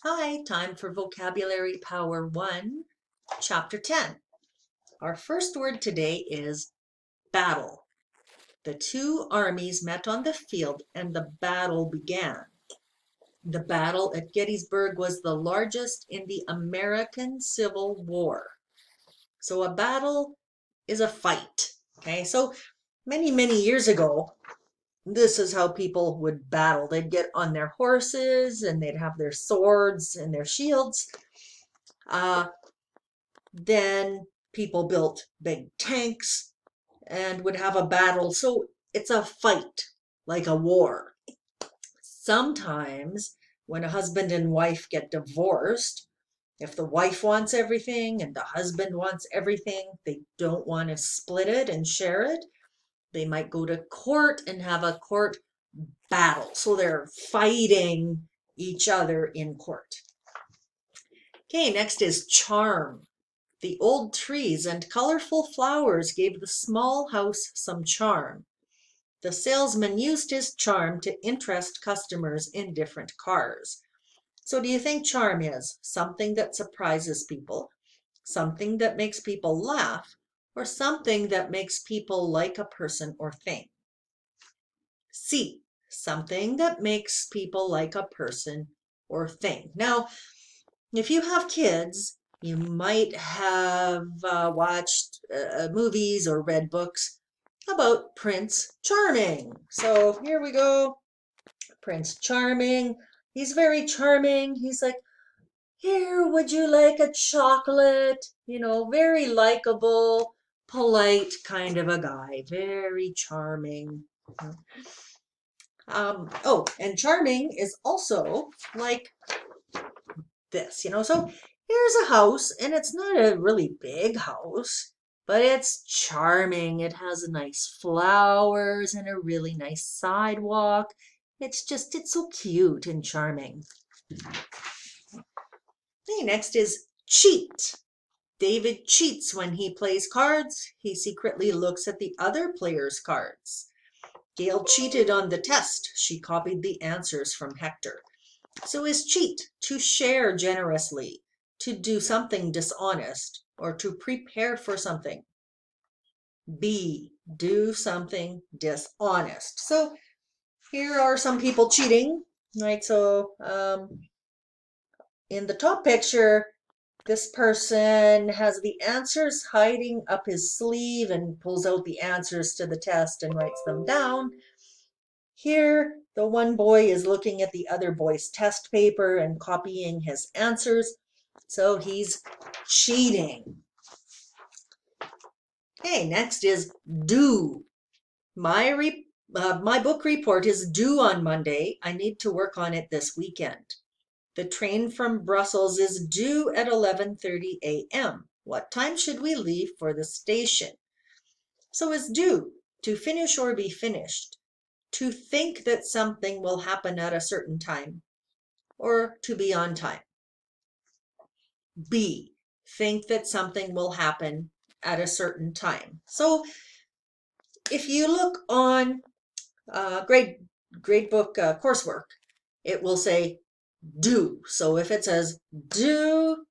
Hi, time for Vocabulary Power 1, Chapter 10. Our first word today is battle. The two armies met on the field and the battle began. The battle at Gettysburg was the largest in the American Civil War. So a battle is a fight. Okay, so many years ago, this is how people would battle. They'd get on their horses and they'd have their swords and their shields. Then people built big tanks and would have a battle. So it's a fight, like a war. Sometimes when a husband and wife get divorced, if the wife wants everything and the husband wants everything, they don't want to split it and share it. They might go to court and have a court battle. So they're fighting each other in court. Okay, next is charm. The old trees and colorful flowers gave the small house some charm. The salesman used his charm to interest customers in different cars. So do you think charm is something that surprises people, something that makes people laugh, or something that makes people like a person or thing? C, something that makes people like a person or thing. Now, if you have kids, you might have watched movies or read books about Prince Charming. So here we go. Prince Charming. He's very charming. He's like, here, would you like a chocolate? You know, very likable, polite kind of a guy. Very charming. Oh, and charming is also like this, so here's a house, and it's not a really big house, but it's charming. It has nice flowers and a really nice sidewalk. It's so cute and charming. Okay, next is cheat. David cheats when he plays cards. He secretly looks at the other player's cards. Gail cheated on the test. She copied the answers from Hector. So is cheat to share generously, to do something dishonest, or to prepare for something? B, do something dishonest. So here are some people cheating, right? So in the top picture, this person has the answers hiding up his sleeve and pulls out the answers to the test and writes them down. Here, the one boy is looking at the other boy's test paper and copying his answers, so he's cheating. Okay, next is due. My book report is due on Monday. I need to work on it this weekend. The train from Brussels is due at 11:30 a.m. What time should we leave for the station? So is due to finish or be finished, to think that something will happen at a certain time, or to be on time? B, think that something will happen at a certain time. So if you look on grade book coursework, it will say due. So if it says due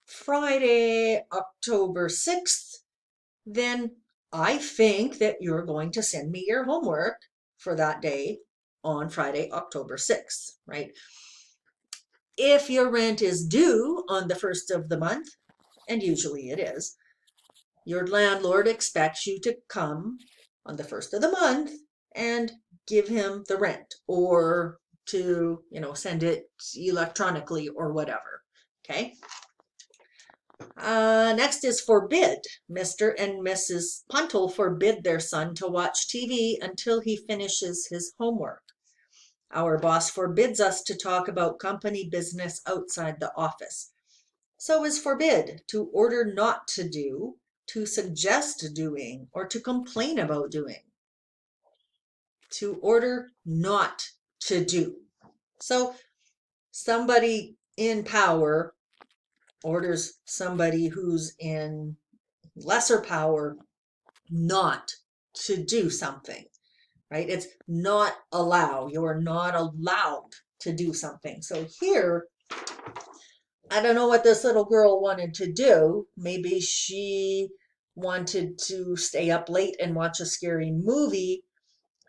Friday, October 6th, then I think that you're going to send me your homework for that day on Friday, October 6th, right? If your rent is due on the first of the month, and usually it is, your landlord expects you to come on the first of the month and give him the rent, or to, send it electronically or whatever. Okay. Next is forbid. Mr. and Mrs. Puntle forbid their son to watch TV until he finishes his homework. Our boss forbids us to talk about company business outside the office. So is forbid to order not to do, to suggest doing, or to complain about doing. To order not to do. So somebody in power orders somebody who's in lesser power not to do something, right? It's not allow. You're not allowed to do something. So here I don't know what this little girl wanted to do. Maybe she wanted to stay up late and watch a scary movie,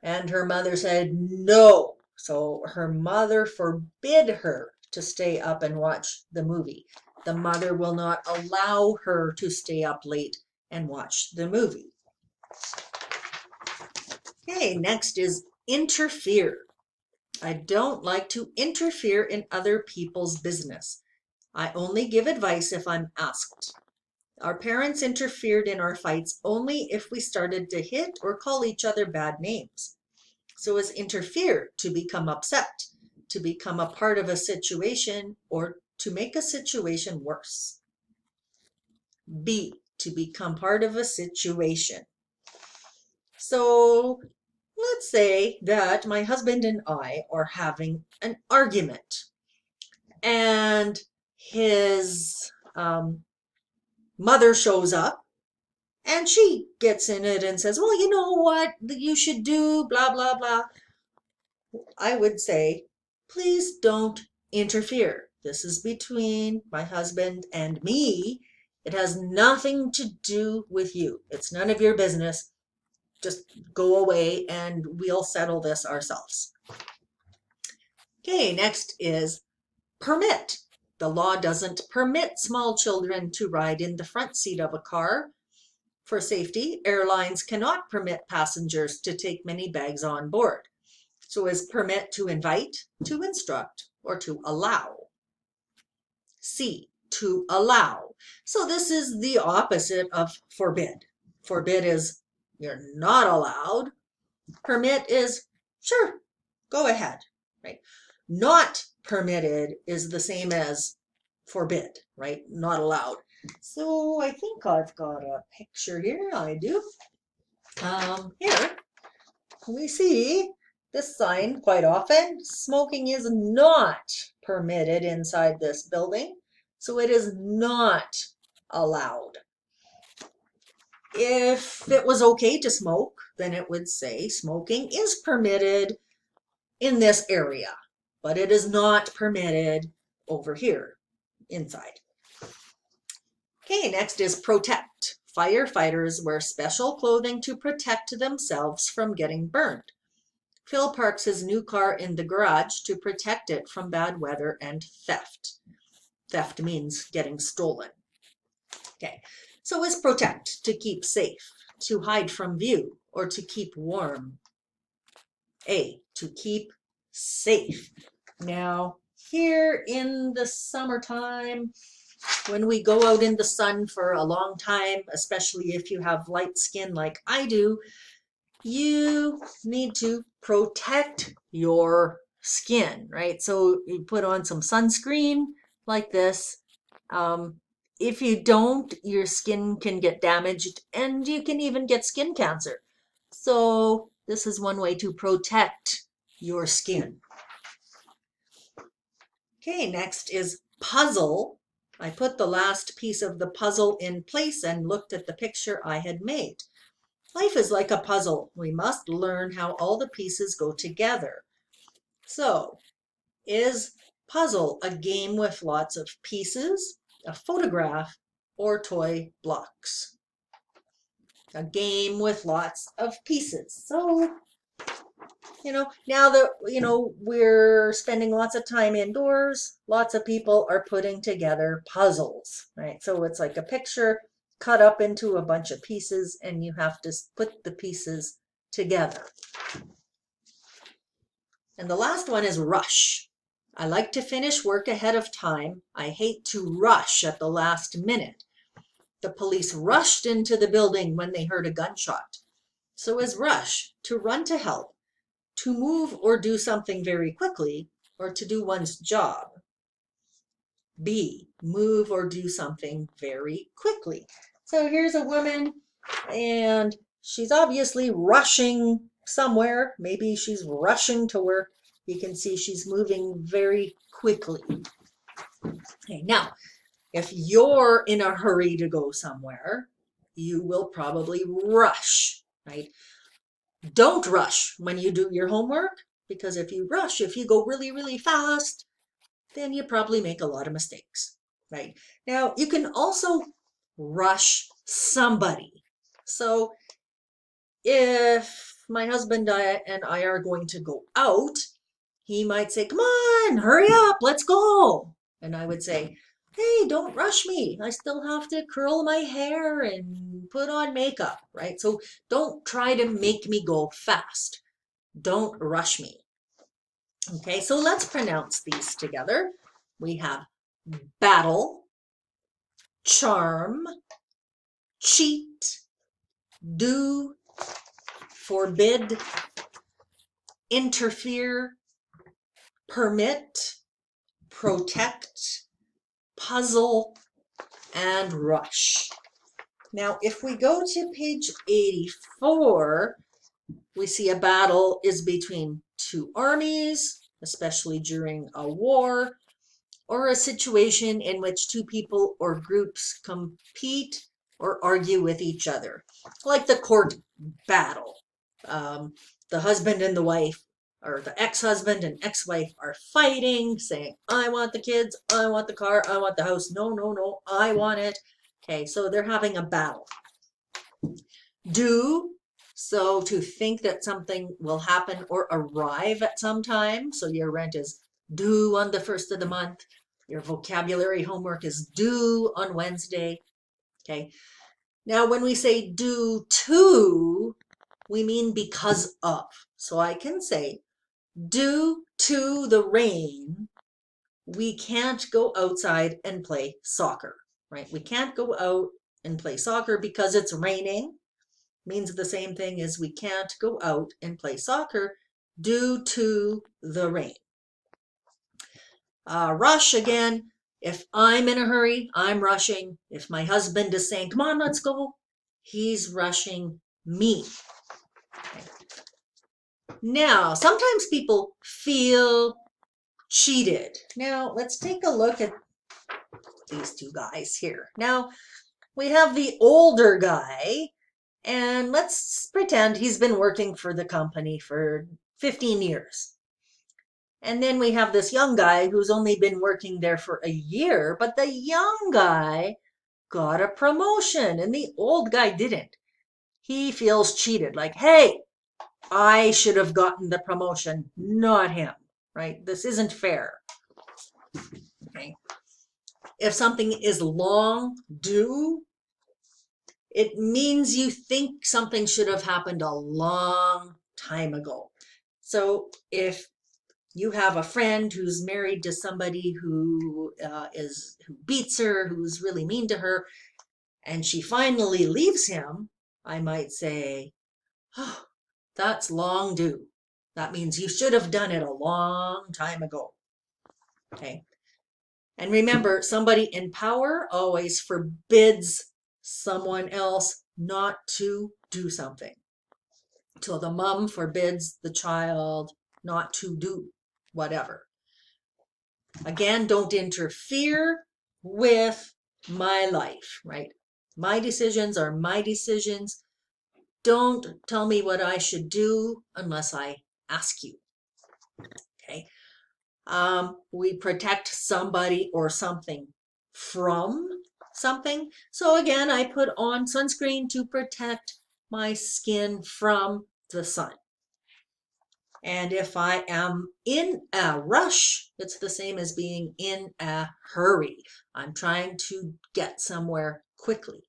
and her mother said no. So her mother forbid her to stay up and watch the movie. The mother will not allow her to stay up late and watch the movie. Okay, next is interfere. I don't like to interfere in other people's business. I only give advice if I'm asked. Our parents interfered in our fights only if we started to hit or call each other bad names. So is interfere to become upset, to become a part of a situation, or to make a situation worse? B, to become part of a situation. So let's say that my husband and I are having an argument, and his mother shows up and she gets in it and says, well, you know what you should do, blah, blah, blah. I would say, please don't interfere. This is between my husband and me. It has nothing to do with you. It's none of your business. Just go away and we'll settle this ourselves. Okay, next is permit. The law doesn't permit small children to ride in the front seat of a car. For safety, airlines cannot permit passengers to take many bags on board. So is permit to invite, to instruct, or to allow? C, to allow. So this is the opposite of forbid. Forbid is you're not allowed. Permit is sure, go ahead, right? Not permitted is the same as forbid, right? Not allowed. So I think I've got a picture here. I do. Here we see this sign quite often. Smoking is not permitted inside this building, so it is not allowed. If it was okay to smoke, then it would say smoking is permitted in this area, but it is not permitted over here inside. Okay, next is protect. Firefighters wear special clothing to protect themselves from getting burned. Phil parks his new car in the garage to protect it from bad weather and theft. Theft means getting stolen. Okay, so is protect to keep safe, to hide from view, or to keep warm? A, to keep safe. Now, here in the summertime, when we go out in the sun for a long time, especially if you have light skin like I do, you need to protect your skin, right? So you put on some sunscreen like this. If you don't, your skin can get damaged and you can even get skin cancer. So this is one way to protect your skin. Okay, next is puzzle. I put the last piece of the puzzle in place and looked at the picture I had made. Life is like a puzzle. We must learn how all the pieces go together. So, is puzzle a game with lots of pieces, a photograph, or toy blocks? A game with lots of pieces. So, now that, we're spending lots of time indoors, lots of people are putting together puzzles, right? So it's like a picture cut up into a bunch of pieces and you have to put the pieces together. And the last one is rush. I like to finish work ahead of time. I hate to rush at the last minute. The police rushed into the building when they heard a gunshot. So is rush to run to help, to move or do something very quickly, or to do one's job? B, move or do something very quickly. So here's a woman and she's obviously rushing somewhere. Maybe she's rushing to work. You can see she's moving very quickly. Okay, now, if you're in a hurry to go somewhere, you will probably rush, right? Don't rush when you do your homework, because if you rush, if you go really, really fast, then you probably make a lot of mistakes, right? Now, you can also rush somebody. So if my husband and I are going to go out, he might say, come on, hurry up, let's go. And I would say, hey, don't rush me. I still have to curl my hair and put on makeup, right? So don't try to make me go fast. Don't rush me. Okay, so let's pronounce these together. We have battle, charm, cheat, do, forbid, interfere, permit, protect, puzzle, and rush. Now, if we go to page 84, we see a battle is between two armies, especially during a war, or a situation in which two people or groups compete or argue with each other, like the court battle. The husband and the wife, or the ex-husband and ex-wife are fighting, saying, I want the kids, I want the car, I want the house. No, no, no, I want it. Okay, so they're having a battle. Do, so to think that something will happen or arrive at some time. So your rent is due on the 1st of the month. Your vocabulary homework is due on Wednesday. Okay. Now, when we say due to, we mean because of. So I can say, due to the rain, we can't go outside and play soccer, right? We can't go out and play soccer because it's raining. Means the same thing as we can't go out and play soccer due to the rain. Rush again. If I'm in a hurry, I'm rushing. If my husband is saying, come on, let's go, he's rushing me. Okay. Now, sometimes people feel cheated. Now, let's take a look at these two guys here. Now, we have the older guy, and let's pretend he's been working for the company for 15 years. And then we have this young guy who's only been working there for a year, but the young guy got a promotion and the old guy didn't. He feels cheated, like, hey, I should have gotten the promotion, not him, right? This isn't fair. Okay. If something is long due, it means you think something should have happened a long time ago. So if you have a friend who's married to somebody who beats her, who's really mean to her, and she finally leaves him, I might say, oh, that's long due. That means you should have done it a long time ago. Okay. And remember, somebody in power always forbids someone else not to do something. So the mom forbids the child not to do whatever. Again, don't interfere with my life, right? My decisions are my decisions. Don't tell me what I should do unless I ask you. Okay. We protect somebody or something from something. So again, I put on sunscreen to protect my skin from the sun. And if I am in a rush, it's the same as being in a hurry. I'm trying to get somewhere quickly.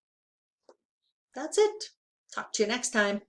That's it. Talk to you next time.